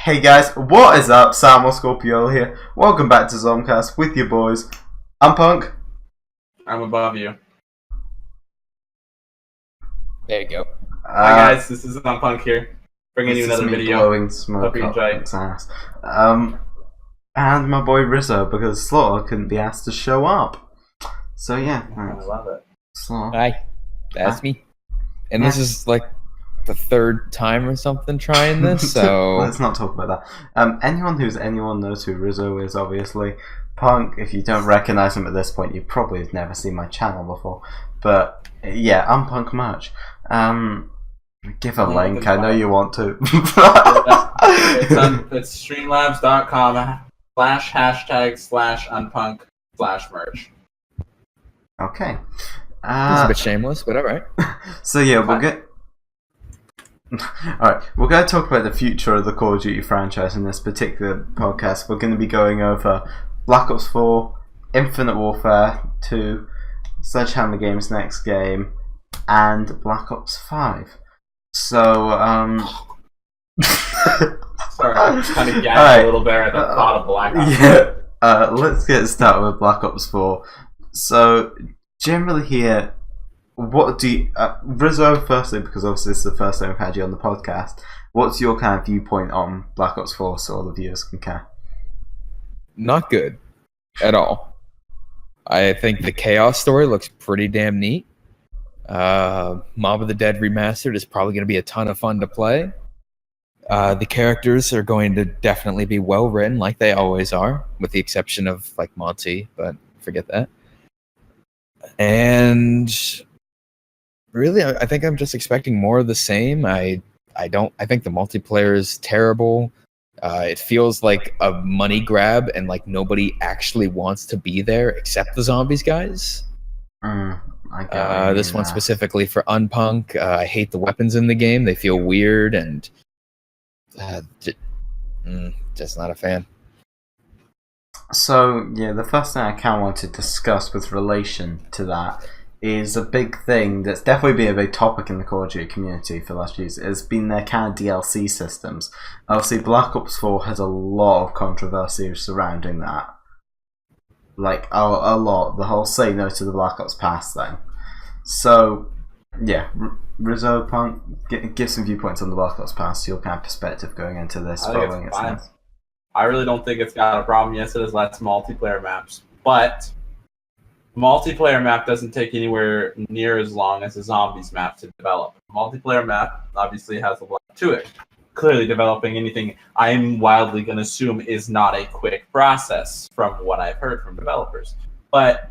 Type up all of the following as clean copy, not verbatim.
Hey guys, what is up? Sam or Scorpio here. Welcome back to ZombCasts with your boys. I'm Punk. I'm above you. There you go. Hi guys, this is Punk here, bringing you another video. Blowing smoke Hope you up enjoy. Punk's ass. And my boy Rizzo, because Slaughter couldn't be asked to show up. So yeah, I love it. Slaughter. Hi, that's me. And this is like the third time or something trying this, so... Let's not talk about that. Anyone knows who Rizzo is, obviously. Punk, if you don't recognize him at this point, you probably have never seen my channel before. But yeah, I'm Punk Merch. Give a link, I know you want to. It's streamlabs.com/#/unpunk/merch. Okay. It's a bit shameless, but alright. So yeah, we'll get... Alright, we're going to talk about the future of the Call of Duty franchise in this particular podcast. We're going to be going over Black Ops 4, Infinite Warfare 2, Sledgehammer Games' next game, and Black Ops 5. So, Sorry, I kind of gagged a little bit at the thought of Black Ops. Yeah, let's get started with Black Ops 4. So, generally here, what do you... Rizzo, firstly, because obviously this is the first time we've had you on the podcast, what's your kind of viewpoint on Black Ops 4 so all the viewers can care? Not good. At all. I think the Chaos story looks pretty damn neat. Mob of the Dead Remastered is probably going to be a ton of fun to play. The characters are going to definitely be well written, like they always are, with the exception of like Monty, but forget that. And really, I think I'm just expecting more of the same. I think the multiplayer is terrible. It feels like a money grab, and like nobody actually wants to be there except the zombies guys. This one specifically for Unpunk. I hate the weapons in the game. They feel weird, and just not a fan. So yeah, the first thing I kind of want to discuss with relation to that is a big thing that's definitely been a big topic in the Call of Duty community for the last years. Has been their kind of DLC systems. Obviously, Black Ops 4 has a lot of controversy surrounding that. Like, a lot. The whole say no to the Black Ops Pass thing. So, yeah, Rizzo, Punk, give some viewpoints on the Black Ops Pass, your kind of perspective going into this. Following its fine. I really don't think it's got a problem. Yes, it has lots of multiplayer maps, but multiplayer map doesn't take anywhere near as long as a zombies map to develop. Multiplayer map obviously has a lot to it. Clearly, developing anything, I'm wildly going to assume, is not a quick process from what I've heard from developers. But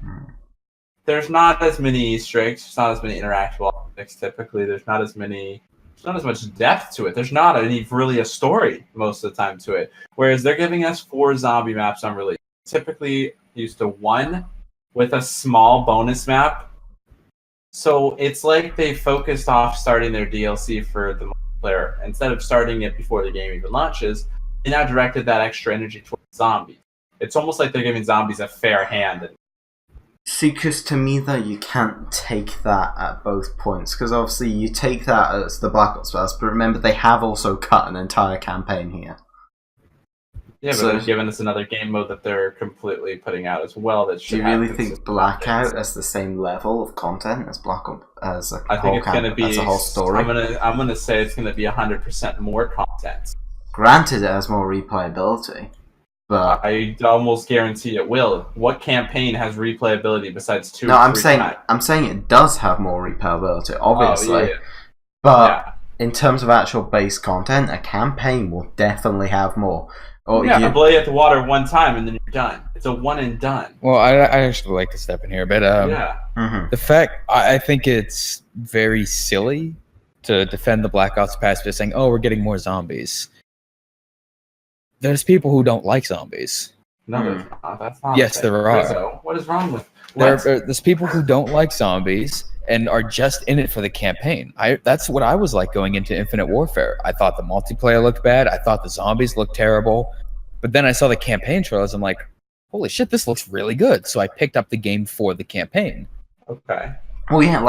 there's not as many Easter eggs, there's not as many interactable objects typically, there's not as much depth to it. There's not really a story most of the time to it. Whereas they're giving us 4 zombie maps on release. Typically used to 1 with a small bonus map. So it's like they focused off starting their DLC for the multiplayer. Instead of starting it before the game even launches, they now directed that extra energy towards zombies. It's almost like they're giving zombies a fair hand. See, because to me, though, you can't take that at both points. Because obviously you take that as the Black Ops Pass, but remember, they have also cut an entire campaign here. Yeah, but they're giving us another game mode that they're completely putting out as well. That do you really think Blackout has the same level of content as Black Ops as a I think it's going to be a whole story? I'm gonna say it's going to be 100% more content. Granted, it has more replayability, but I almost guarantee it will. What campaign has replayability besides 2? No, I'm saying it does have more replayability, obviously. Yeah. But in terms of actual base content, a campaign will definitely have more. Or you blow you at the water one time and then you're done. It's a one and done. Well, I actually like to step in here, but the fact I think it's very silly to defend the Black Ops Pass by saying, "Oh, we're getting more zombies." There's people who don't like zombies. No, there's not. That's not. Yes, there are. Rizzo, what is wrong with? There's people who don't like zombies and are just in it for the campaign. That's what I was like going into Infinite Warfare. I thought the multiplayer looked bad. I thought the zombies looked terrible. But then I saw the campaign trailers. I'm like, holy shit, this looks really good. So I picked up the game for the campaign. Okay. Well, yeah,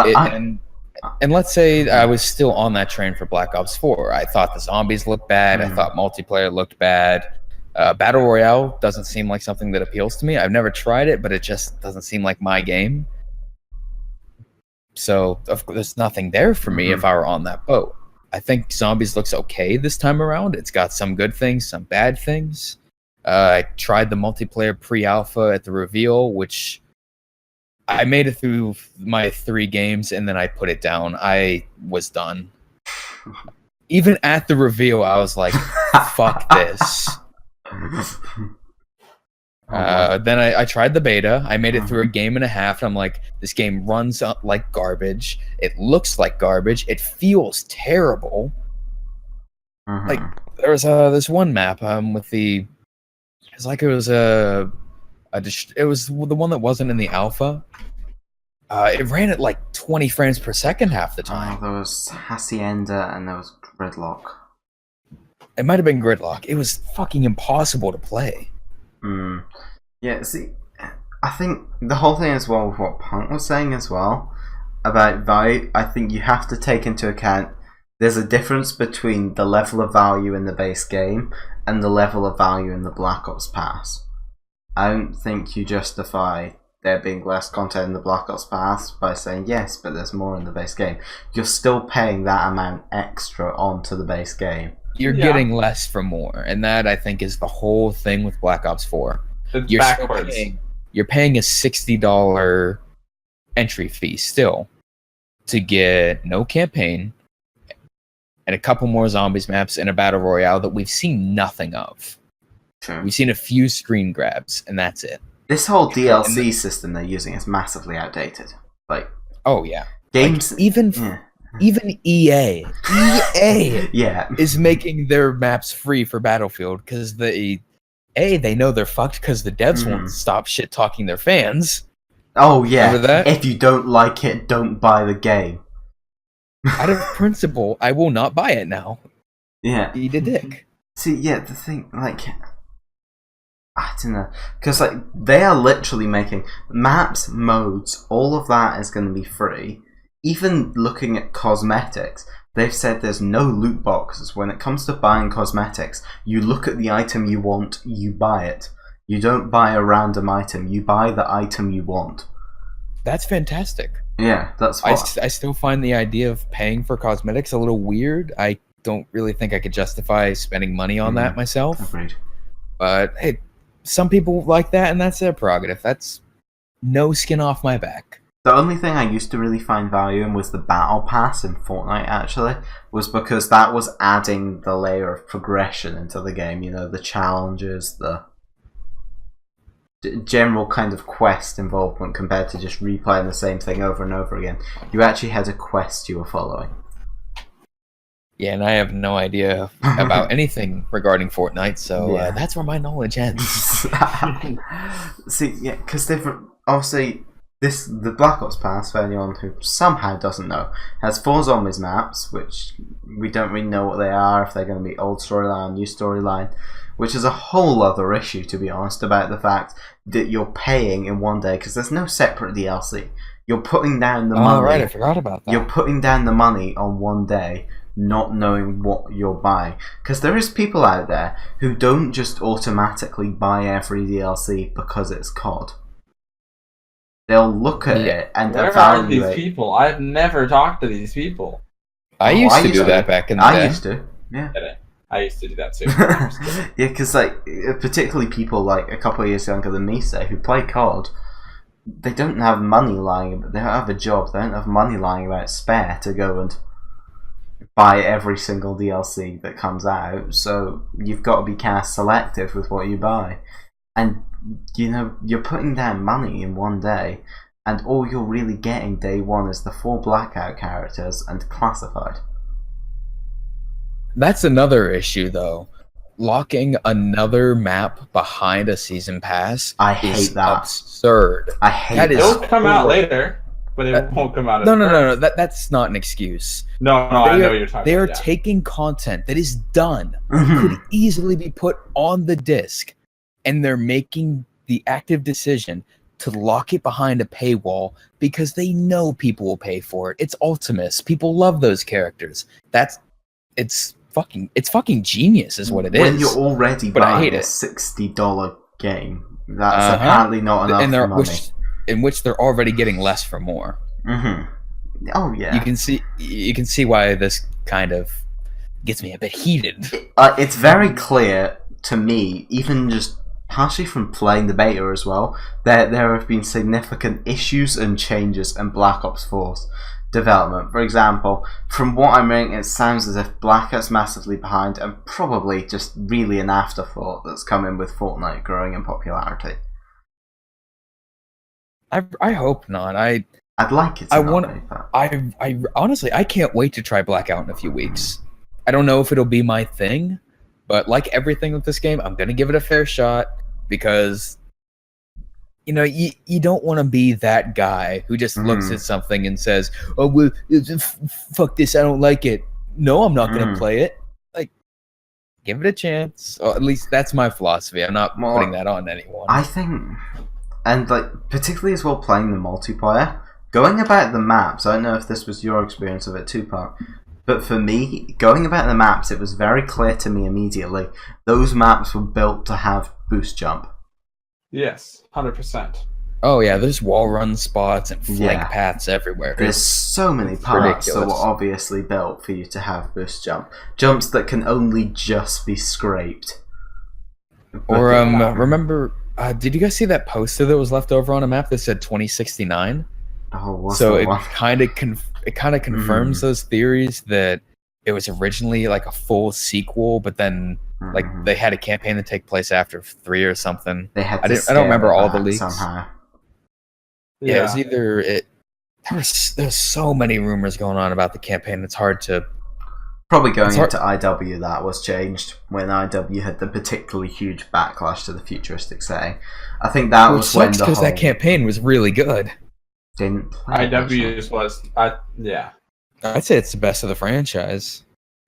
And let's say I was still on that train for Black Ops 4. I thought the zombies looked bad. I thought multiplayer looked bad. Battle Royale doesn't seem like something that appeals to me. I've never tried it, but it just doesn't seem like my game. So there's nothing there for me if I were on that boat. I think Zombies looks okay this time around. It's got some good things, some bad things. I tried the multiplayer pre-alpha at the reveal, which I made it through my 3 games, and then I put it down. I was done. Even at the reveal, I was like, fuck this. Then I tried the beta. I made it through a game and a half. And I'm like, this game runs up like garbage. It looks like garbage. It feels terrible. Like there's this one map with the. It's like it was it was the one that wasn't in the alpha. It ran at like 20 frames per second half the time. There was Hacienda and there was Gridlock. It might have been Gridlock. It was fucking impossible to play. Yeah, see, I think the whole thing as well with what Punk was saying as well about value, I think you have to take into account there's a difference between the level of value in the base game and the level of value in the Black Ops Pass. I don't think you justify there being less content in the Black Ops Pass by saying yes, but there's more in the base game. You're still paying that amount extra onto the base game. You're getting less for more, and that I think is the whole thing with Black Ops 4. It's backwards. You're paying a $60 entry fee still to get no campaign and a couple more zombies maps and a battle royale that we've seen nothing of. True. We've seen a few screen grabs, and that's it. This whole DLC system they're using is massively outdated. Like, oh yeah, games like, even EA is making their maps free for Battlefield because they know they're fucked because the devs won't stop shit talking their fans. Oh yeah, remember that? If you don't like it, don't buy the game. Out of principle, I will not buy it now. Yeah, eat a dick. See, yeah, the thing, like, I don't know, because like they are literally making maps, modes, all of that is going to be free. Even looking at cosmetics, they've said there's no loot boxes. When it comes to buying cosmetics, you look at the item you want, you buy it. You don't buy a random item, you buy the item you want. That's fantastic. Yeah, that's what... I still find the idea of paying for cosmetics a little weird. I don't really think I could justify spending money on that myself. Agreed. But hey, some people like that, and that's their prerogative. That's no skin off my back. The only thing I used to really find value in was the Battle Pass in Fortnite, actually, was because that was adding the layer of progression into the game, you know, the challenges, the general kind of quest involvement compared to just replaying the same thing over and over again. You actually had a quest you were following. Yeah, and I have no idea about anything regarding Fortnite, so that's where my knowledge ends. See, yeah, because obviously... The Black Ops Pass, for anyone who somehow doesn't know, has 4 zombies maps, which we don't really know what they are, if they're going to be old storyline, new storyline, which is a whole other issue, to be honest, about the fact that you're paying in one day, because there's no separate DLC. You're putting down the money. Oh, right, I forgot about that. You're putting down the money on one day, not knowing what you're buying. Because there is people out there who don't just automatically buy every DLC because it's COD. They'll look at it and Where evaluate. Are these people? I've never talked to these people. I used to do that back in the day. I used to, yeah. I used to do that too. Yeah, because like particularly people like a couple of years younger than me, say, who play COD, they don't have money lying. They don't have a job. They don't have money lying about spare to go and buy every single DLC that comes out. So you've got to be kind of selective with what you buy, and you know, you're putting down money in one day, and all you're really getting day one is the 4 blackout characters and classified. That's another issue, though. Locking another map behind a season pass is absurd. I hate that. It'll come out later, but it won't come out. No. That's not an excuse. No. I know what you're talking about. They are taking content that is done, could easily be put on the disc, and they're making the active decision to lock it behind a paywall because they know people will pay for it. It's Ultimus. People love those characters. It's fucking genius is what it is. When you're already buying a $60 game, that's apparently not enough for money. In which they're already getting less for more. Mm-hmm. Oh yeah. You can see why this kind of gets me a bit heated. It's very clear to me, even just partially from playing the beta as well, that there have been significant issues and changes in Black Ops 4's development. For example, from what I'm reading, it sounds as if Black Ops massively behind and probably just really an afterthought that's come in with Fortnite growing in popularity. I hope not. I'd like it to I honestly, I can't wait to try Blackout in a few weeks. I don't know if it'll be my thing, but like everything with this game, I'm gonna give it a fair shot because you don't want to be that guy who just looks at something and says, "Oh, well, fuck this, I don't like it." No, I'm not gonna play it. Like, give it a chance. Or at least that's my philosophy. I'm not putting that on anyone. I think. And like particularly as well playing the multiplayer, going about the maps, I don't know if this was your experience of it too, Park, but for me, going about the maps, it was very clear to me immediately, those maps were built to have boost jump. Yes, 100%. Oh yeah, there's wall run spots and flank paths everywhere. There's so many parts that were obviously built for you to have boost jump. Jumps that can only just be scraped. Or remember... did you guys see that poster that was left over on a map that said 2069? Oh, what's so the it one? kind of confirms those theories that it was originally like a full sequel, but then like they had a campaign to take place after 3 or something. They had. I don't remember all the leaks. Somehow. Yeah, it was either it. There's so many rumors going on about the campaign. It's hard to. Probably going into IW that was changed when IW had the particularly huge backlash to the futuristic setting. I think that was when the whole... because that campaign was really good. Didn't play IW's was... yeah. I'd say it's the best of the franchise.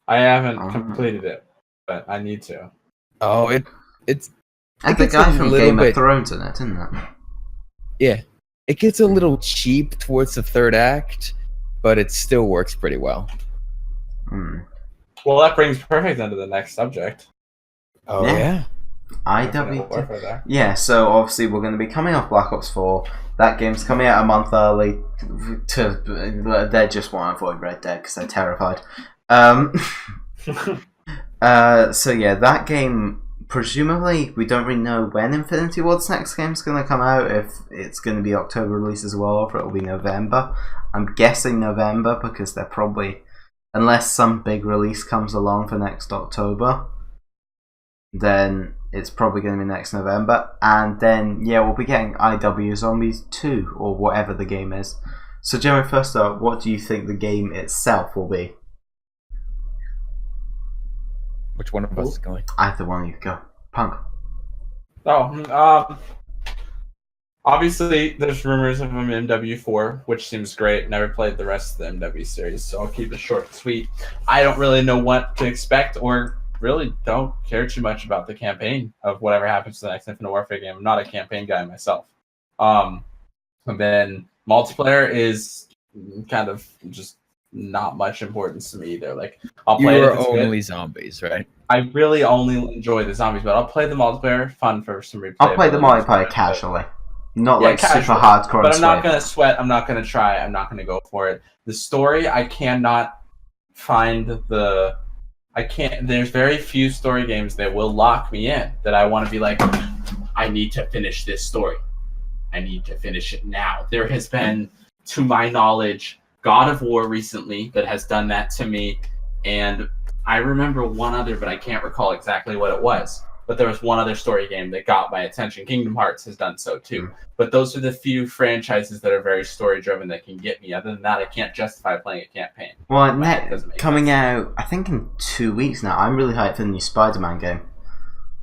I haven't completed it, but I need to. Oh, it's... And the guy from Game of Thrones in it, isn't it? Yeah. It gets a little cheap towards the third act, but it still works pretty well. Well, that brings perfect into the next subject. Oh yeah. IW. Yeah, so obviously we're going to be coming off Black Ops 4. That game's coming out a month early. They just want to avoid Red Dead because they're terrified. So yeah, that game. Presumably, we don't really know when Infinity Ward's next game's going to come out. If it's going to be October release as well, or if it'll be November. I'm guessing November because they're probably. Unless some big release comes along for next October, then it's probably going to be next November. And then, yeah, we'll be getting IW Zombies 2, or whatever the game is. So, Jeremy, first up, what do you think the game itself will be? Which one of us is going? Either one of you go. Punk. Obviously, there's rumors of an MW4, which seems great. Never played the rest of the MW series, so I'll keep it short and sweet. I don't really know what to expect, or really don't care too much about the campaign of whatever happens to the next Infinite Warfare game. I'm not a campaign guy myself. And then multiplayer is kind of just not much importance to me either. Like, I'll play it. You're only zombies, right? I really only enjoy the zombies, but I'll play the multiplayer, fun for some replay. I'll play the multiplayer casually. Not like casual, super hardcore. But I'm not going to sweat. I'm not going to try. I'm not going to go for it. The story, I cannot find the... There's very few story games that will lock me in, that I want to be like, I need to finish this story. I need to finish it now. There has been, to my knowledge, God of War recently that has done that to me. And I remember one other, but I can't recall exactly what it was. But there was one other story game that got my attention. Kingdom Hearts has done so too. But those are the few franchises that are very story-driven that can get me. Other than that, I can't justify playing a campaign. Well, coming out, I think in 2 weeks now, I'm really hyped for the new Spider-Man game.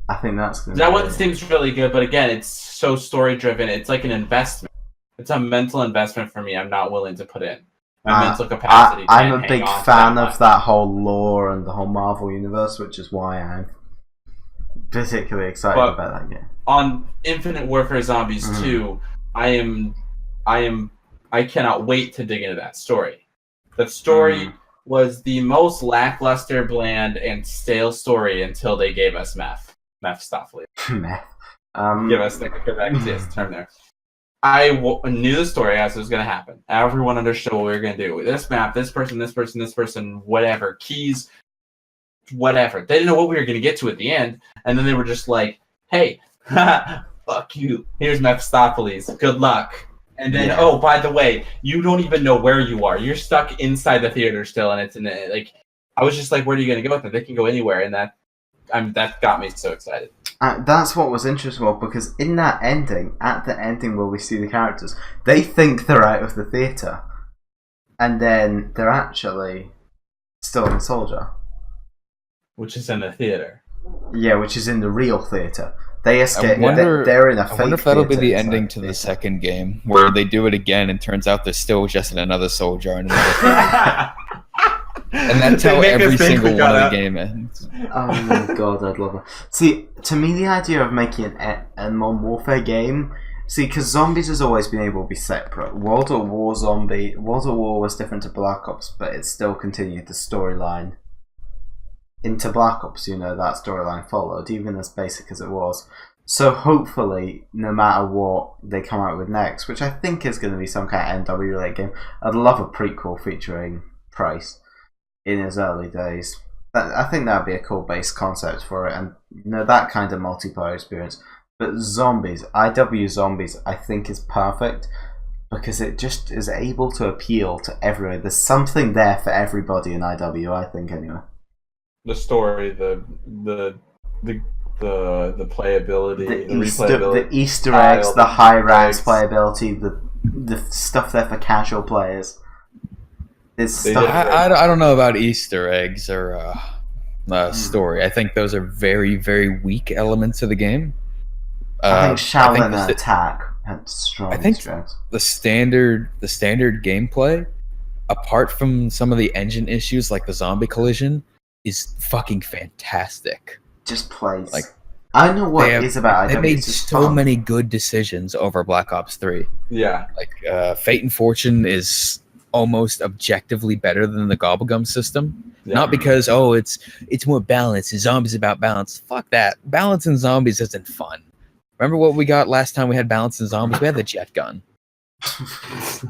I think that's going to That one seems really good, but again, it's so story-driven. It's like an investment. It's a mental investment for me I'm not willing to put in. My mental capacity. I'm a big fan of that whole lore and the whole Marvel universe, which is why I'm particularly excited about that game. On Infinite Warfare Zombies 2, I cannot wait to dig into that story. That story was the most lackluster, bland, and stale story until they gave us meth. Meth stuff. Meth. Give us the correct term there. I knew the story as it was going to happen. Everyone understood what we were going to do. This map, this person, whatever. Keys, whatever. They didn't know what we were going to get to at the end. And then they were just like, hey, fuck you. Here's Mephistopheles. Good luck. And then, oh, by the way, you don't even know where you are. You're stuck inside the theater still. And it's in the, like, I was just like, where are you going to go with it? They can go anywhere. And that got me so excited. That's what was interesting, because in that ending, at the ending where we see the characters, they think they're out of the theatre. And then they're actually still in the soldier. Which is in the theater. Yeah, which is in the real theatre. They escape. They're in a fake. I wonder if that'll be the ending to the second game, where they do it again and turns out they're still just in another soldier in another theater. And that's how every single one of the game ends. Oh my god, I'd love it. See, to me, the idea of making a Modern Warfare game, because Zombies has always been able to be separate. World at War was different to Black Ops, but it still continued the storyline into Black Ops. You know, that storyline followed, even as basic as it was. So hopefully, no matter what they come out with next, which I think is going to be some kind of NW-related game, I'd love a prequel featuring Price in his early days. I think that'd be a cool base concept for it, and that kind of multiplayer experience. But Zombies, IW Zombies, I think is perfect because it just is able to appeal to everyone. There's something there for everybody in IW, I think, anyway. The story, the playability, the Easter eggs, the high ranks playability, the stuff there for casual players. I don't know about Easter eggs or story. I think those are very, very weak elements of the game. I think Shaolin and Attack had strong Easter eggs. The standard gameplay, apart from some of the engine issues like the zombie collision, is fucking fantastic. Just plays. Like, I know what it is about IW. They made so many good decisions over Black Ops 3. Yeah. Like, Fate and Fortune is almost objectively better than the Gobblegum system. Yeah. Not because, it's more balanced, and Zombies about balance. Fuck that. Balance in Zombies isn't fun. Remember what we got last time we had balance in Zombies? We had the jet gun.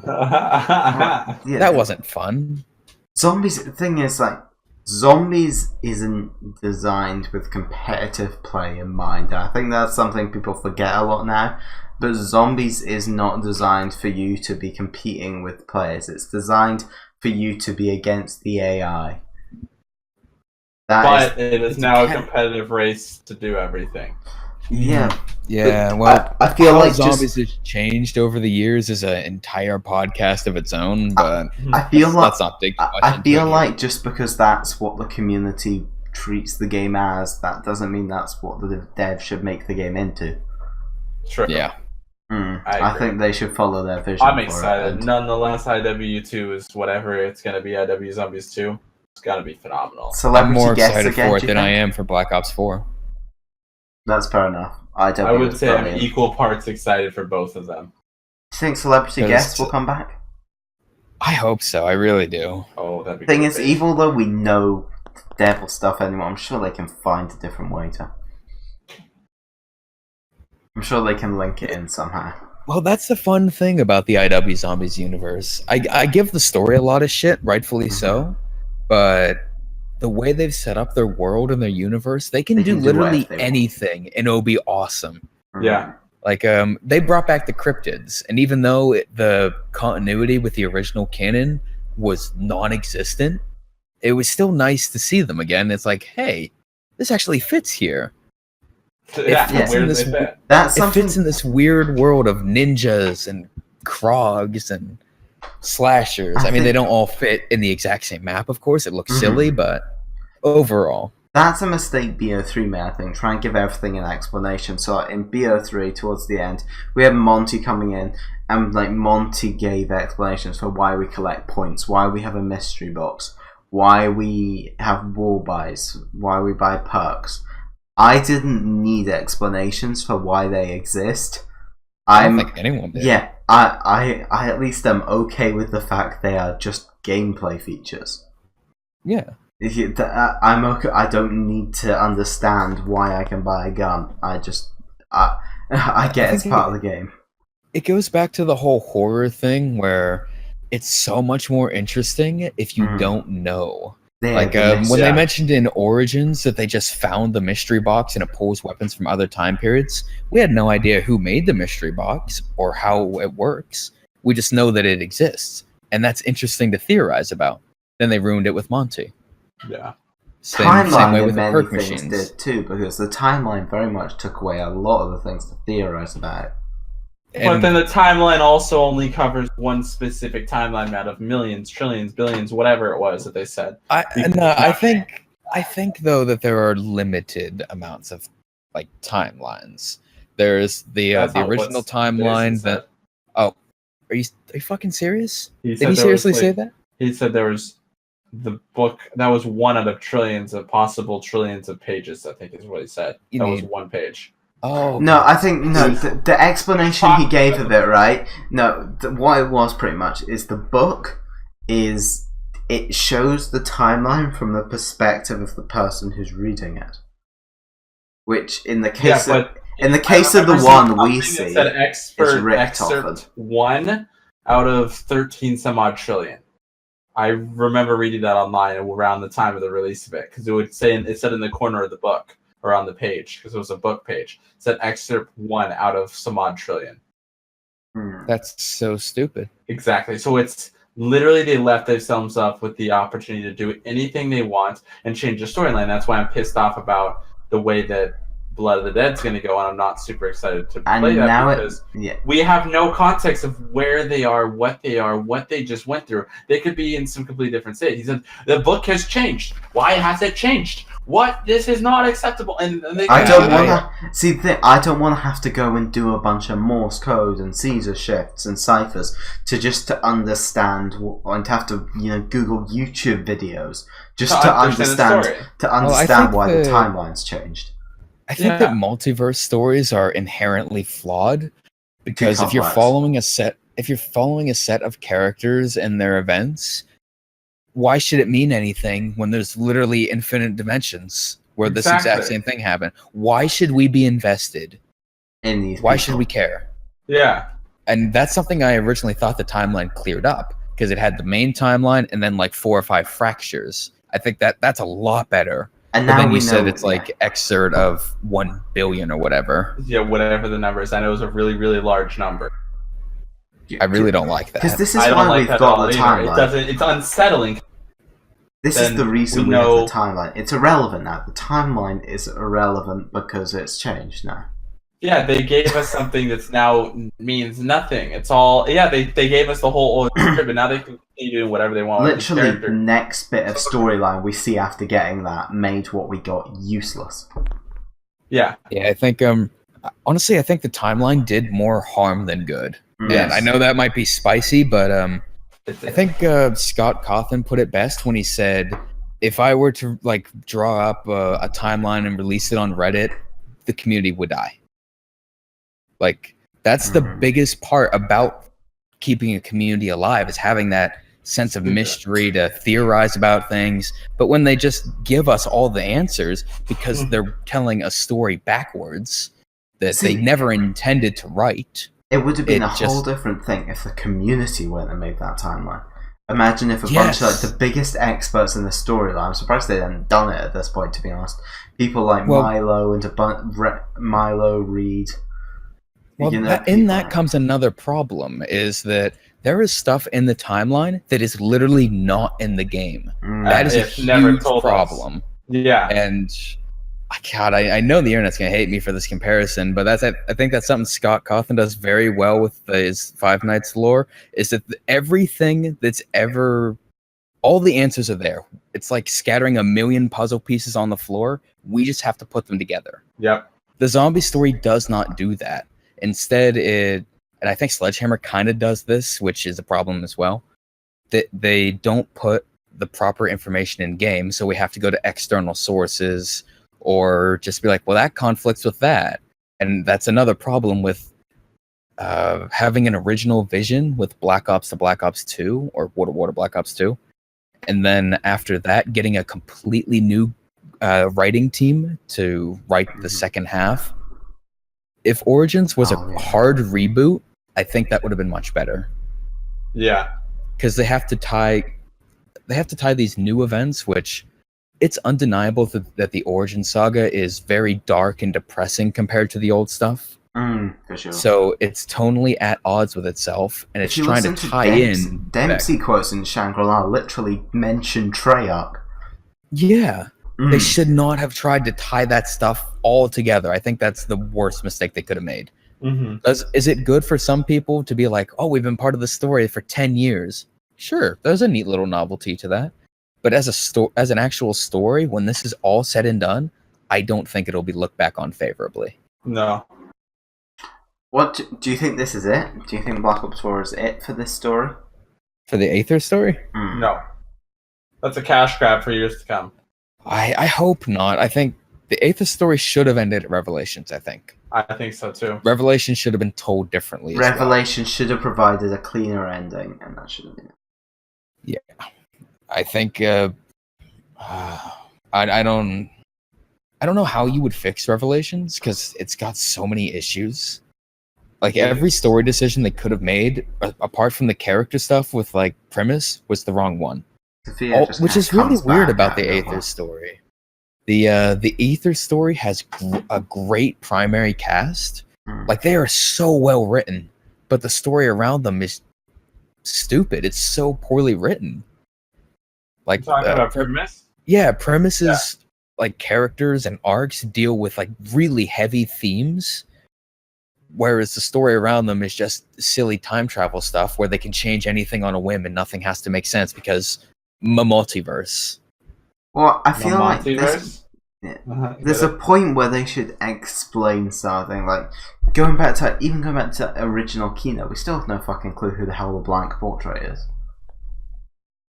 That wasn't fun. Zombies, the thing is, like, Zombies isn't designed with competitive play in mind. I think that's something people forget a lot now. But Zombies is not designed for you to be competing with players. It's designed for you to be against the AI. But it is now a competitive race to do everything. Yeah. Yeah, well, I feel like Zombies has changed over the years as an entire podcast of its own, but I feel let's not dig too much I feel like just because that's what the community treats the game as, that doesn't mean that's what the dev should make the game into. True. Yeah. I think they should follow their vision. I'm excited. Nonetheless, IW2 is whatever it's going to be. IW Zombies 2. It's got to be phenomenal. I'm more excited for it than I am for Black Ops 4. That's fair enough. I would say I'm equal parts excited for both of them. Do you think celebrity guests will come back? I hope so. I really do. Oh, that'd be thing is, even though we know devil stuff anymore, I'm sure they can find a different way to. I'm sure they can link it in somehow. Well, that's the fun thing about the IW Zombies universe. I give the story a lot of shit, rightfully so, but the way they've set up their world and their universe, they can do literally anything, and it'll be awesome. Yeah. Like, they brought back the cryptids, and even though the continuity with the original canon was non-existent, it was still nice to see them again. It's like, hey, this actually fits here. It fits in this weird world of ninjas and Krogs and slashers. I mean, they don't all fit in the exact same map, of course. It looks silly, but overall. That's a mistake BO3 made, I think. Try and give everything an explanation. So in BO3, towards the end, we had Monty coming in, and like Monty gave explanations for why we collect points, why we have a mystery box, why we have wall buys, why we buy perks. I didn't need explanations for why they exist. I don't think anyone did. Yeah, I at least am okay with the fact they are just gameplay features. Yeah. I'm okay. I don't need to understand why I can buy a gun. I get it's part of the game. It goes back to the whole horror thing where it's so much more interesting if you don't know. Like when they mentioned in Origins that they just found the mystery box and it pulls weapons from other time periods, we had no idea who made the mystery box or how it works. We just know that it exists, and that's interesting to theorize about. Then they ruined it with Monty. Yeah. Same way with the perk machines did too, because the timeline very much took away a lot of the things to theorize about. But then the timeline also only covers one specific timeline out of millions, trillions, billions, whatever it was that they said. I think though that there are limited amounts of like timelines. There's the original timeline that. Oh, are you fucking serious? Did he seriously say that? He said there was the book that was one out of trillions of possible trillions of pages. I think is what he said. Was one page. Oh no! I think the explanation he gave of it, right? No, what it was pretty much is the book is it shows the timeline from the perspective of the person who's reading it, which in the case of the one we see, it said excerpt 1 out of 13 some odd trillion. I remember reading that online around the time of the release of it because it said in the corner of the book. Or on the page, because it was a book page. It said excerpt 1 out of some odd trillion. That's so stupid. Exactly. So it's literally they left themselves up with the opportunity to do anything they want and change the storyline. That's why I'm pissed off about the way that Blood of the Dead's going to go, and I'm not super excited to play that because we have no context of where they are, what they just went through. They could be in some completely different state. He said the book has changed. Why has it changed? What? This is not acceptable. And I don't want to see. I don't want to have to go and do a bunch of Morse code and Caesar shifts and ciphers to understand and to have to Google YouTube videos just to understand why the timeline's changed. I think that multiverse stories are inherently flawed because if you're following a set of characters and their events, why should it mean anything when there's literally infinite dimensions where this exact same thing happened? Why should we be invested in these? Why should we care? Yeah. And that's something I originally thought the timeline cleared up because it had the main timeline and then like 4 or 5 fractures. I think that's a lot better. And then you said it's like excerpt of 1 billion or whatever. Yeah, whatever the number is. I know it was a really, really large number. I really don't like that. Because this is why we've got the timeline. It's unsettling. This is the reason we have the timeline. It's irrelevant now. The timeline is irrelevant because it's changed now. Yeah, they gave us something that's now means nothing. It's all they gave us the whole script, but now they can continue doing whatever they want. Literally, the next bit of storyline we see after getting that made what we got useless. Yeah. Yeah, I think honestly, I think the timeline did more harm than good. Yes. And I know that might be spicy, but I think Scott Cawthon put it best when he said, "If I were to like draw up a timeline and release it on Reddit, the community would die." Like that's the biggest part about keeping a community alive is having that sense of mystery to theorize about things. But when they just give us all the answers because they're telling a story backwards that they never intended to write. It would have been a whole different thing if the community went and made that timeline. Imagine if a bunch of like the biggest experts in the storyline. I'm surprised they hadn't done it at this point, to be honest. People like Milo and Milo Reed. Well, that comes another problem is that there is stuff in the timeline that is literally not in the game. That is a huge problem. Yeah. And God, I know the internet's going to hate me for this comparison, but I think that's something Scott Cawthon does very well with his Five Nights lore, is that everything that's ever... all the answers are there. It's like scattering a million puzzle pieces on the floor. We just have to put them together. Yep. The zombie story does not do that. Instead, and I think Sledgehammer kind of does this, which is a problem as well, that they don't put the proper information in game, so we have to go to external sources or just be like, well, that conflicts with that. And that's another problem with having an original vision with Black Ops to Black Ops 2 or Water Black Ops 2. And then after that, getting a completely new writing team to write the second half. If Origins was a hard reboot, I think that would have been much better. Yeah. Because they have to tie these new events, which it's undeniable that the Origin saga is very dark and depressing compared to the old stuff. For sure. So it's tonally at odds with itself, and it's trying to tie in. Dempsey quotes in Shangri-La literally mention Treyarch. Yeah. They should not have tried to tie that stuff all together. I think that's the worst mistake they could have made. Is it good for some people to be like, oh, we've been part of the story for 10 years? Sure, there's a neat little novelty to that. But as an actual story, when this is all said and done, I don't think it'll be looked back on favorably. No. What do you think this is it? Do you think Black Ops 4 is it for this story? For the Aether story? No. That's a cash grab for years to come. I hope not. I think the Aether story should have ended at Revelations, I think. I think so too. Revelations should have been told differently. Revelations should have provided a cleaner ending, and that should have been it. Yeah. I think I don't know how you would fix Revelations because it's got so many issues. Like every story decision they could have made, apart from the character stuff with like premise, was the wrong one. Which is really weird about the Aether story. The Aether story has a great primary cast. Like they are so well written, but the story around them is stupid. It's so poorly written. Like talking about premise? Yeah, premises like characters and arcs deal with like really heavy themes, whereas the story around them is just silly time travel stuff where they can change anything on a whim and nothing has to make sense because multiverse. Well, I feel like there's a point where they should explain something. Like going back to original Kino, we still have no fucking clue who the hell the blank portrait is.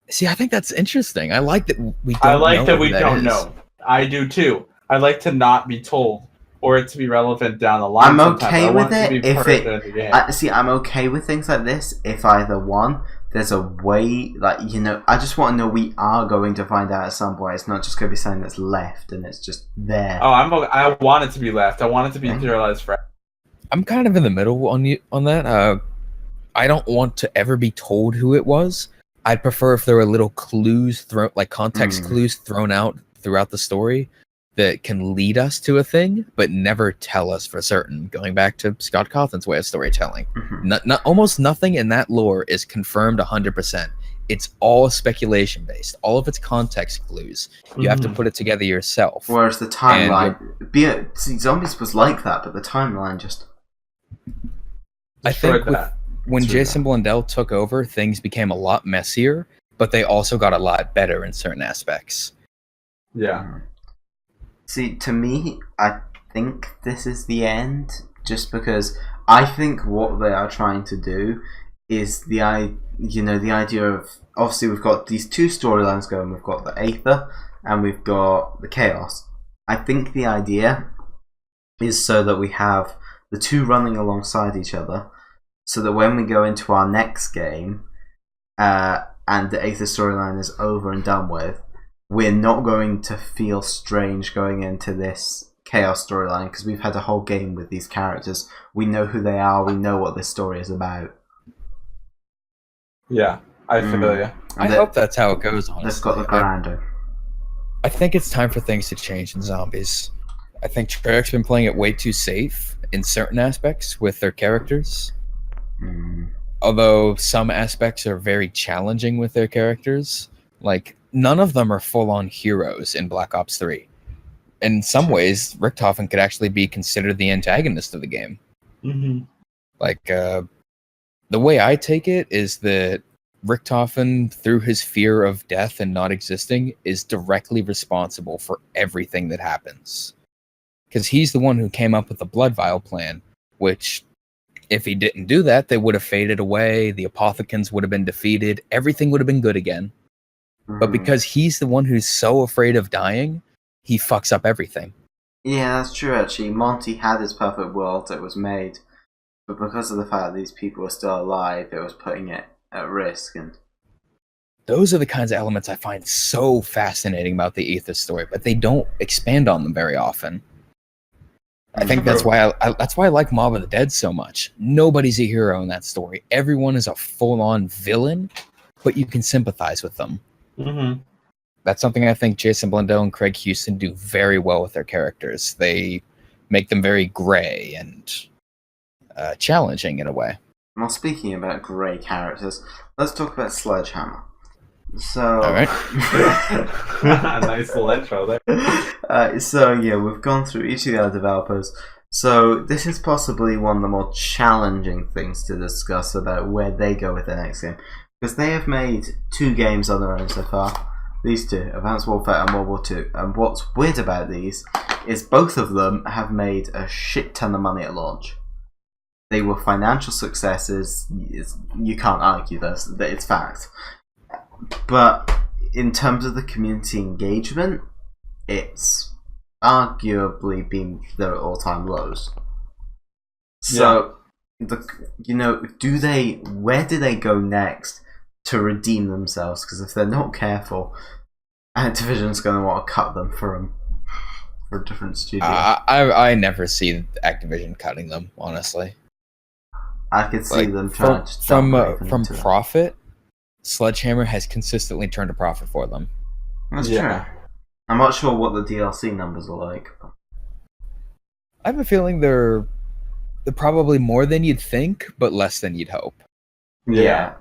See, I think that's interesting. I like that we don't know. I like that we don't know. I do too. I like to not be told, or it to be relevant down the line. I'm okay with it if it. I'm okay with things like this if either one, there's a way, like, you know, I just want to know we are going to find out at some point. It's not just going to be something that's left and it's just there. Oh, I want it to be left. I want it to be serialized forever. I'm kind of in the middle on that. I don't want to ever be told who it was. I'd prefer if there were little clues like context clues thrown out throughout the story that can lead us to a thing, but never tell us for certain. Going back to Scott Cawthon's way of storytelling, almost nothing in that lore is confirmed 100%. It's all speculation based. All of its context clues. You have to put it together yourself. Whereas the timeline, Zombies was like that, but the timeline just. I think when Jason Blundell took over, things became a lot messier, but they also got a lot better in certain aspects. Yeah. See, to me, I think this is the end, just because I think what they are trying to do is the idea of, obviously we've got these two storylines going. We've got the Aether and we've got the Chaos. I think the idea is so that we have the two running alongside each other, so that when we go into our next game and the Aether storyline is over and done with, we're not going to feel strange going into this Chaos storyline because we've had a whole game with these characters. We know who they are. We know what this story is about. Yeah, I feel you. I hope that's how it goes, honestly. They've got the grandeur. I think it's time for things to change in Zombies. I think Treyarch's been playing it way too safe in certain aspects with their characters. Although some aspects are very challenging with their characters. Like, none of them are full-on heroes in Black Ops 3. In some ways, Richthofen could actually be considered the antagonist of the game. Like, the way I take it is that Richthofen, through his fear of death and not existing, is directly responsible for everything that happens. Because he's the one who came up with the Blood Vial plan, which, if he didn't do that, they would have faded away, the Apothicons would have been defeated, everything would have been good again. But because he's the one who's so afraid of dying, he fucks up everything. Yeah, that's true, actually. Monty had his perfect world that was made, but because of the fact that these people were still alive, it was putting it at risk. And those are the kinds of elements I find so fascinating about the Aether story, but they don't expand on them very often. I think that's why I like Mob of the Dead so much. Nobody's a hero in that story. Everyone is a full-on villain, but you can sympathize with them. Mm-hmm. That's something I think Jason Blundell and Craig Houston do very well with their characters. They make them very gray and challenging in a way. Well, speaking about grey characters, let's talk about Sledgehammer. So, all right. Nice little intro there. So yeah, we've gone through each of the other developers. So this is possibly one of the more challenging things to discuss about where they go with their next game, because they have made 2 games on their own so far. These 2, Advanced Warfare and World War II. And what's weird about these is both of them have made a shit ton of money at launch. They were financial successes. You can't argue this. It's fact. But in terms of the community engagement, it's arguably been their all-time lows. So, where do they go next to redeem themselves? Because if they're not careful, Activision's going to want to cut them for a different studio. I never see Activision cutting them, honestly. I could see them trying from profit. Sledgehammer has consistently turned a profit for them. That's true. I'm not sure what the DLC numbers are like. I have a feeling they're probably more than you'd think, but less than you'd hope. Yeah.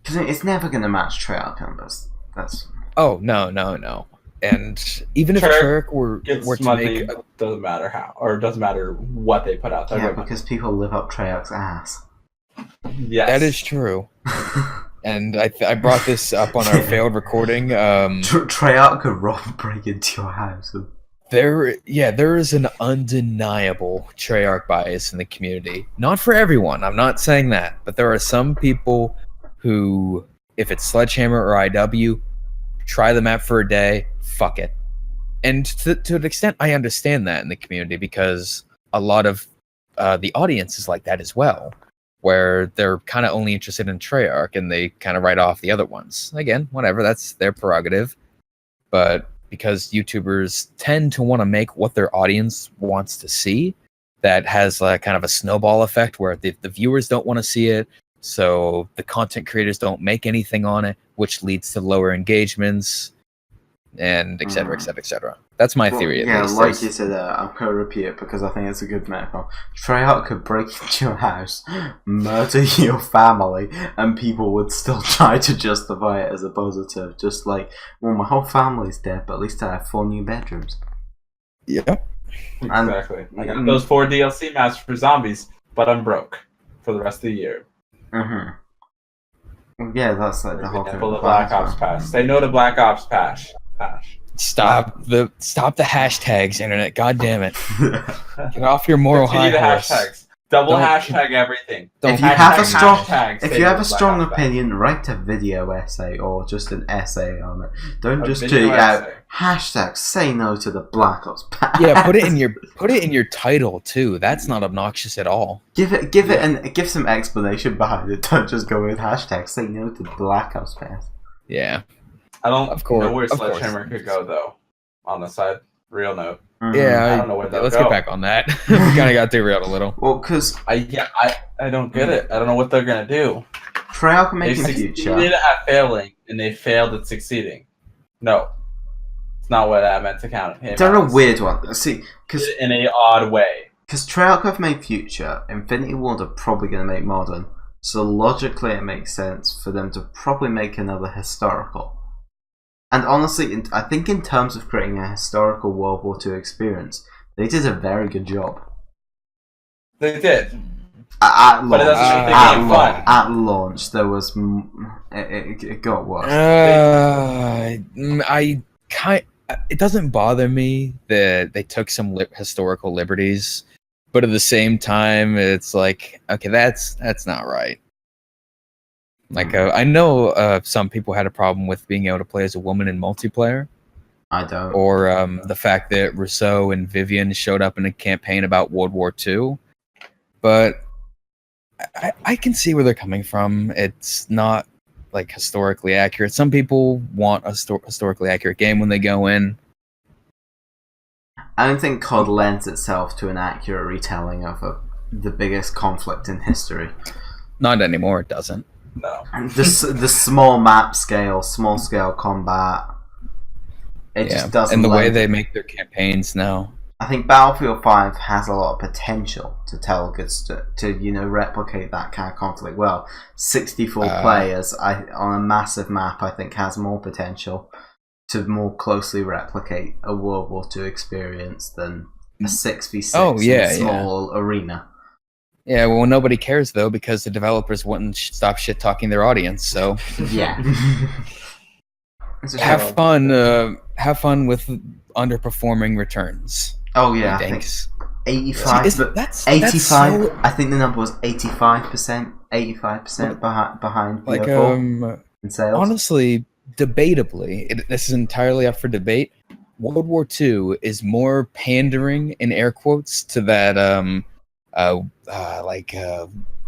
Because it's never going to match Treyarch numbers. That's... Oh, no. And even if Treyarch were to make... doesn't matter how, or it doesn't matter what they put out there. Yeah, because people live up Treyarch's ass. Yes. That is true. And I brought this up on our failed recording. Treyarch could break into your house. There is an undeniable Treyarch bias in the community. Not for everyone, I'm not saying that. But there are some people who, if it's Sledgehammer or IW, try the map for a day, fuck it. And to an extent, I understand that in the community, because a lot of the audience is like that as well, where they're kind of only interested in Treyarch and they kind of write off the other ones. Again, whatever, that's their prerogative. But because YouTubers tend to want to make what their audience wants to see, that has kind of a snowball effect where the viewers don't want to see it, so the content creators don't make anything on it, which leads to lower engagements, and et cetera, et cetera, et cetera. That's my theory, at least. Like you said, I'm going to repeat it because I think it's a good metaphor. Treyarch could break into your house, murder your family, and people would still try to justify it as a positive. Just like, well, my whole family's dead, but at least I have 4 new bedrooms. Yeah. Exactly. I got those 4 DLC maps for zombies, but I'm broke for the rest of the year. Yeah, that's like the whole thing. For the Black Ops Pass. Say no to Black Ops Pass. Stop the hashtags, internet. God damn it! Get off your moral high horse. Hashtags. Double hashtag everything. If you have a strong opinion, write a video essay or just an essay on it. Don't just tweet out hashtag say no to the Black Ops Pass. Yeah, put it in your title too. That's not obnoxious at all. Give some explanation behind it. Don't just go with hashtag say no to the Black Ops Pass. Yeah. I don't know where Sledgehammer could go, though, on the side. Real note. Yeah, I don't know where they'll let's go. Get back on that. We kind of got derailed a little. Well, because... I don't get it. I don't know what they're going to do. Treyarch can make They a future. succeeded at failing, and they failed at succeeding. No. It's not what I meant to count. They're a weird one. See, because... In an odd way. Because Treyarch have made Future, Infinity Ward are probably going to make Modern, so logically it makes sense for them to probably make another historical. And honestly, I think in terms of creating a historical World War II experience, they did a very good job. They did. At launch, but it doesn't make the game fun. At launch, there was... It got worse. It doesn't bother me that they took some historical liberties, but at the same time, it's like, okay, that's not right. Like, I know some people had a problem with being able to play as a woman in multiplayer. I don't. Or the fact that Rizzo and Vivian showed up in a campaign about World War II. But I can see where they're coming from. It's not like historically accurate. Some people want a historically accurate game when they go in. I don't think COD lends itself to an accurate retelling of the biggest conflict in history. Not anymore, it doesn't. No. The small map scale, small scale combat. It just doesn't. And the way they make their campaigns now. I think Battlefield 5 has a lot of potential to tell good to replicate that kind of conflict well. 64 players on a massive map, I think, has more potential to more closely replicate a World War II experience than a 6v6 in a small arena. Yeah, well, nobody cares though because the developers wouldn't stop shit talking their audience. So yeah, have fun with underperforming returns. Oh yeah, I think 85. That's 85. So, I think the number was 85%. 85% behind like in sales. Honestly, debatably, this is entirely up for debate. World War II is more pandering in air quotes to that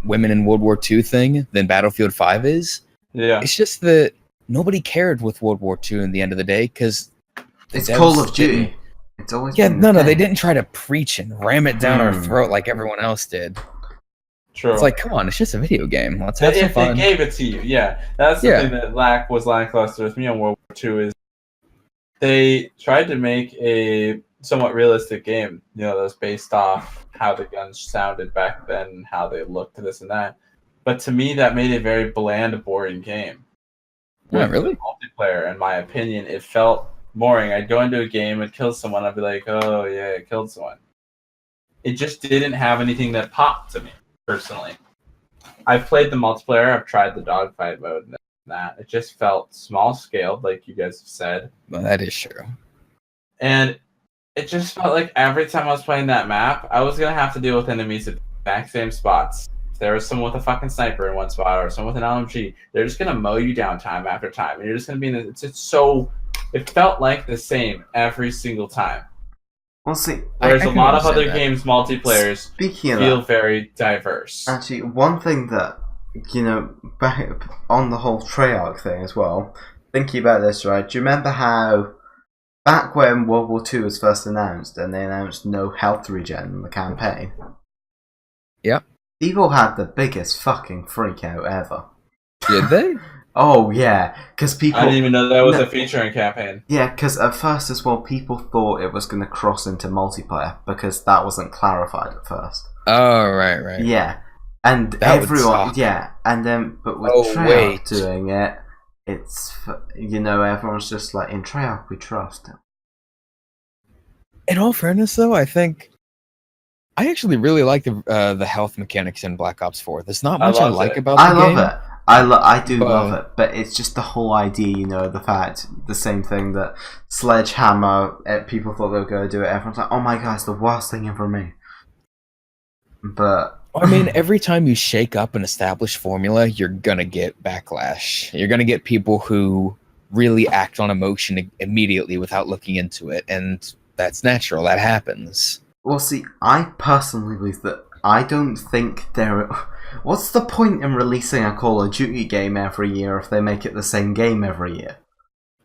women in World War II thing than Battlefield 5 is. Yeah, it's just that nobody cared with World War II in the end of the day because it's Call of Duty. It's always they didn't try to preach and ram it down our throat like everyone else did. True. It's like, come on, it's just a video game. Let's have some fun. If they gave it to you, yeah. That's the thing that was lackluster with me on World War II is they tried to make a somewhat realistic game, that was based off how the guns sounded back then, how they looked, this and that. But to me, that made a very bland, boring game. Not really? Multiplayer, in my opinion, it felt boring. I'd go into a game and kill someone. I'd be like, oh yeah, I killed someone. It just didn't have anything that popped to me personally. I've played the multiplayer. I've tried the dogfight mode and that. It just felt small scaled, like you guys have said. Well, that is true. And it just felt like every time I was playing that map, I was gonna have to deal with enemies at the exact same spots. If there was someone with a fucking sniper in one spot or someone with an LMG, they're just gonna mow you down time after time, and you're just gonna be in it felt like the same every single time. We'll see. Whereas a lot of other games, multiplayers, feel very diverse. Actually, one thing that, back on the whole Treyarch thing as well, thinking about this, right? Do you remember how back when World War II was first announced and they announced no health regen in the campaign? Yeah. People had the biggest fucking freak out ever. Did they? Oh yeah, because people. I didn't even know that was a feature in campaign. Yeah, because at first as well, people thought it was going to cross into multiplayer because that wasn't clarified at first. Oh right. Yeah, and that everyone, and then but with Treyarch doing it, it's everyone's just like, in Treyarch we trust. In all fairness, though, I think I actually really like the health mechanics in Black Ops 4. There's not much I like about the game. I love it. I do love it, but it's just the whole idea, the same thing that Sledgehammer, people thought they were going to do it, everyone's like, oh my god, it's the worst thing ever made. But I mean, every time you shake up an established formula, you're going to get backlash. You're going to get people who really act on emotion immediately without looking into it, and that's natural, that happens. Well, see, I personally believe that I don't think there. What's the point in releasing a Call of Duty game every year if they make it the same game every year?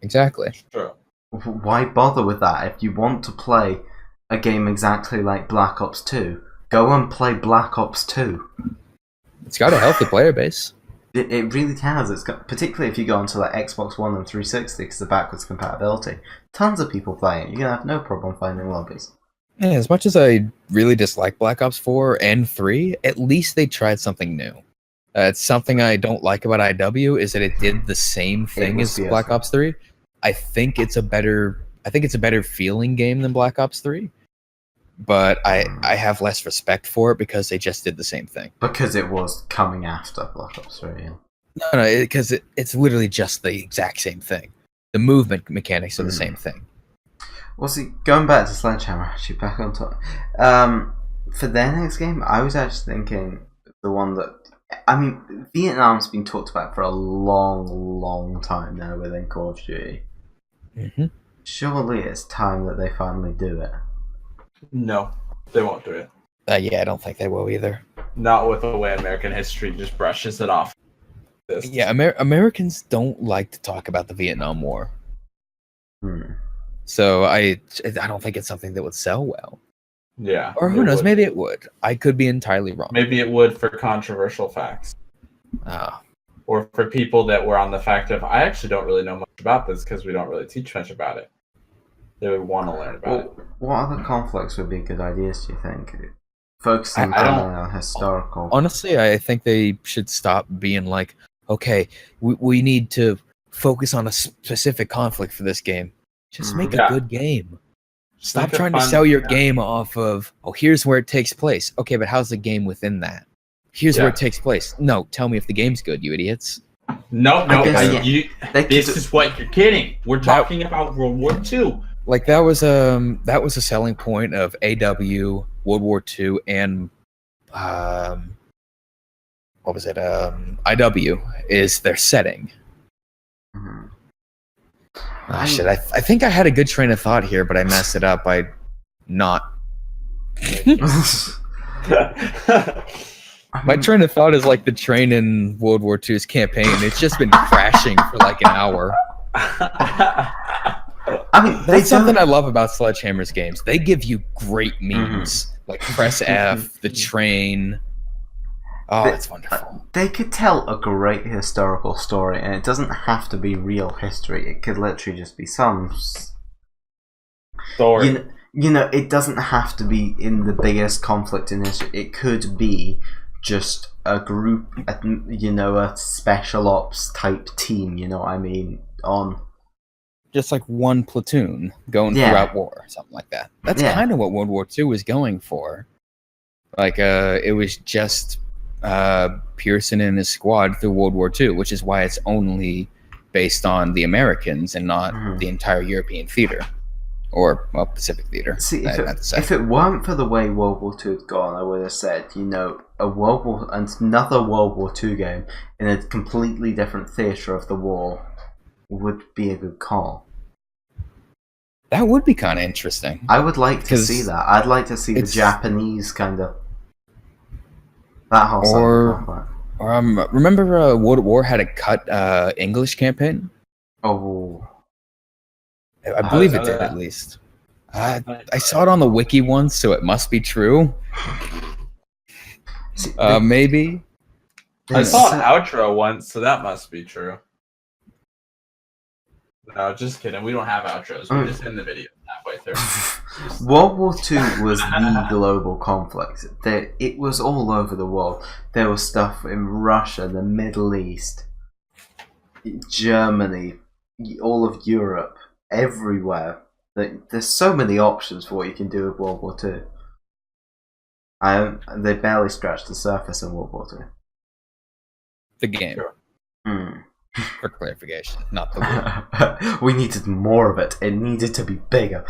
Exactly. True. Why bother with that? If you want to play a game exactly like Black Ops 2, go and play Black Ops 2. It's got a healthy player base. It really has. It's got, particularly if you go onto like Xbox One and 360 because of backwards compatibility. Tons of people playing it. You're gonna have no problem finding lobbies. Yeah, as much as I really dislike Black Ops 4 and 3, at least they tried something new. It's something I don't like about IW is that it did the same thing as Black Ops 3. I think it's a better feeling game than Black Ops 3. But I have less respect for it because they just did the same thing. Because it was coming after Black Ops 3. Yeah. No, because it's literally just the exact same thing. The movement mechanics are the same thing. Well, see, going back to Sledgehammer, actually, back on top. For their next game, I was actually thinking the one that... I mean, Vietnam's been talked about for a long, long time now within Call of Duty. Mm-hmm. Surely it's time that they finally do it. No, they won't do it. Yeah, I don't think they will either. Not with the way American history just brushes it off. Yeah, Americans don't like to talk about the Vietnam War. So I don't think it's something that would sell well. Yeah. Or who knows? Maybe it would. I could be entirely wrong. Maybe it would for controversial facts. Or for people that were on the fact of, I actually don't really know much about this because we don't really teach much about it. They would want to learn about it. What other conflicts would be good ideas, do you think? Focusing on historical. Honestly, I think they should stop being like, okay, we need to focus on a specific conflict for this game. Just make a good game. Stop trying to sell your game off of, oh, here's where it takes place. Okay, but how's the game within that? Here's where it takes place. No, tell me if the game's good, you idiots. No, this is what you're kidding. We're talking about World War II. Like that was a selling point of AW, World War II, and what was it? IW is their setting. Shit, I think I had a good train of thought here, but I messed it up by not. My train of thought is like the train in World War II's campaign. It's just been crashing for like an hour. I mean, that's something I love about Sledgehammer's games. They give you great memes, like press F, the train. Oh, it's wonderful. They could tell a great historical story, and it doesn't have to be real history. It could literally just be some story. You know, it doesn't have to be in the biggest conflict in history. It could be just a group, a special ops type team, you know what I mean? Just like one platoon going throughout war, something like that. That's kind of what World War II was going for. Like, it was just Pearson and his squad through World War II, which is why it's only based on the Americans and not the entire European theater. Or, well, Pacific theater. See, if it weren't for the way World War II had gone, I would have said, another World War II game in a completely different theatre of the war would be a good call. That would be kind of interesting. I would like to see that. I'd like to see the Japanese kind of... That whole side. Or remember World at War had a cut English campaign? Oh... I believe it did, at least. I saw it on the wiki once, so it must be true. Maybe. I saw an outro once, so that must be true. No, just kidding. We don't have outros. We're just in the video halfway through. World War II was the global conflict. It was all over the world. There was stuff in Russia, the Middle East, Germany, all of Europe. Everywhere. There's so many options for what you can do with World War II. They barely scratched the surface in World War II. The game. Sure. For clarification, not the war. We needed more of it. It needed to be bigger.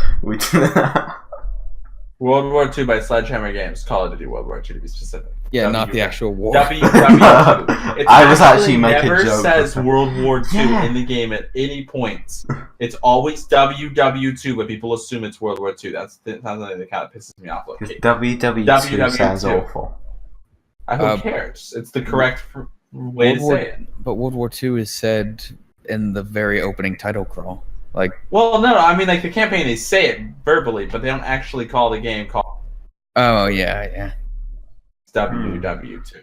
World War II by Sledgehammer Games. Call of Duty World War II to be specific. Yeah, not the actual war. WW2. I was actually making a joke. It never says World War II in the game at any point. It's always WW2, but people assume it's World War II. That's something that kind of pisses me off. Because WW2 sounds awful. Who cares? It's the correct way to say it. But World War II is said in the very opening title crawl. Well, no, I mean, like, the campaign, they say it verbally, but they don't actually call the game called... Oh, yeah. It's WW2.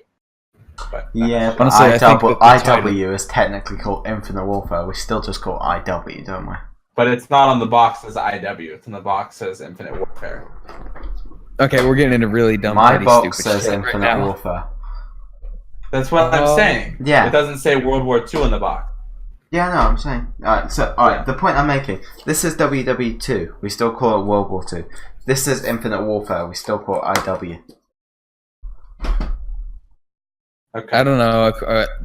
But honestly, IW is technically called Infinite Warfare. We still just call it IW, don't we? But it's not on the box as IW. It's on the box as Infinite Warfare. Okay, we're getting into really dumb, My box stupid says Infinite Warfare. That's what I'm saying. Yeah. It doesn't say World War II in the box. Yeah, no, I'm saying. Alright, the point I'm making. This is WW2. We still call it World War II. This is Infinite Warfare. We still call it IW. Okay. I don't know.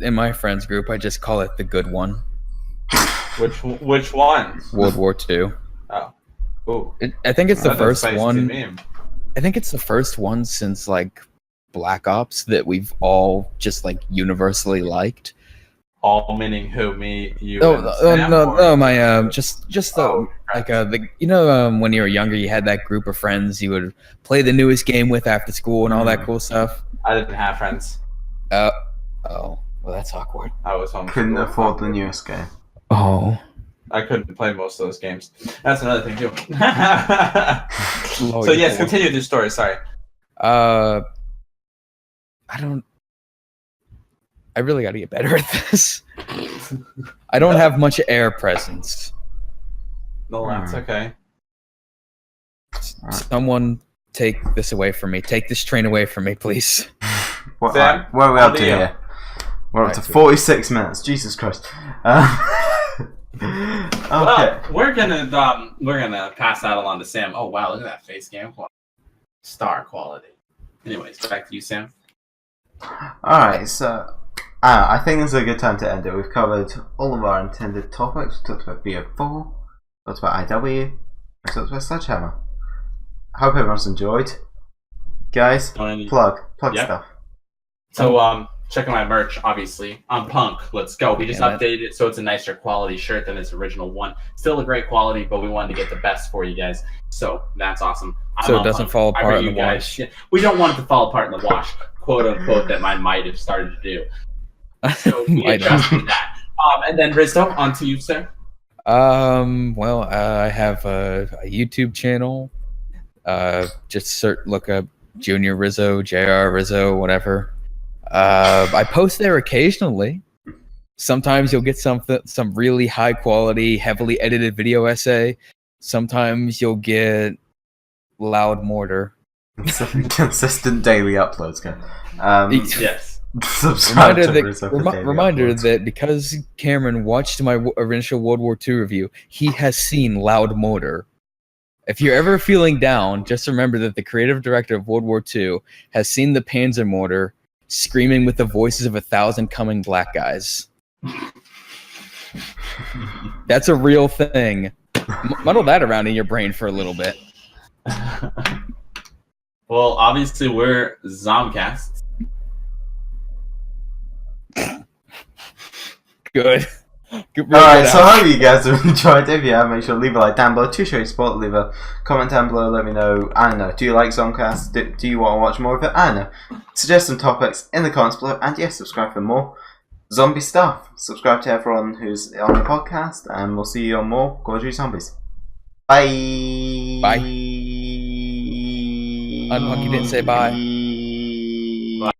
In my friends group, I just call it the good one. Which one? World War II. Oh. Ooh. I think it's the first one. I think it's the first one since Black Ops that we've all just universally liked. All meaning who? Me, you, No, and no, Sam? no, or- no, my just the Oh, like when you were younger, you had that group of friends you would play the newest game with after school and all that cool stuff. I didn't have friends. Oh, well, that's awkward. I was homeschooled. Couldn't afford the newest game. Oh, I couldn't play most of those games. That's another thing too. Lord, So yes, Lord. continue the story. Sorry. I really got to get better at this. I don't have much air presence. No, that's okay. Someone take this away from me. Take this train away from me, please. Sam, where are we up on to to you. here? We're up to Right. 46 minutes. Jesus Christ. Okay. Well, we're gonna pass that along to Sam. Oh wow, look at that face cam quality. Star quality. Anyways, back to you, Sam. Alright, so I think this is a good time to end it. We've covered all of our intended topics. We talked about BO4, talked about IW, we talked about Sledgehammer. Hope everyone's enjoyed. Guys, plug Yeah. stuff. So check out my merch, obviously. On Punk, let's go. We just Damn it. updated it so it's a nicer quality shirt than its original one. Still a great quality, but we wanted to get the best for you guys. So that's awesome. So I'm it on doesn't Punk. fall I apart bring in you the guys- wash. Yeah, we don't want it to fall apart in the wash, quote unquote, that mine might have started to do. So we Might adjusted that. And then Rizzo, on to you, sir. Well, I have a YouTube channel. Just look up Jr Rizzo, Jr Rizzo, whatever. I post there occasionally. Sometimes you'll get some really high quality, heavily edited video essay. Sometimes you'll get loud mortar. Consistent daily uploads, guys. Yes. Subscribe to Rizzo for daily Reminder uploads. that because Cameron watched my initial World War II review, he has seen Loud Mortar. If you're ever feeling down, just remember that the creative director of World War II has seen the Panzer Mortar screaming with the voices of 1,000 coming black guys. That's a real thing. Muddle that around in your brain for a little bit. Well, obviously we're ZombCasts. Good. Alright, so I hope you guys have enjoyed. If you have, make sure to leave a like down below to show your support. Leave a comment down below. Let me know. I don't know. Do you like ZombCasts? Do you want to watch more of it? I don't know. Suggest some topics in the comments below. And yes, subscribe for more zombie stuff. Subscribe to everyone who's on the podcast. And we'll see you on more Call of Duty Zombies. Bye. Bye. Unlucky didn't say bye.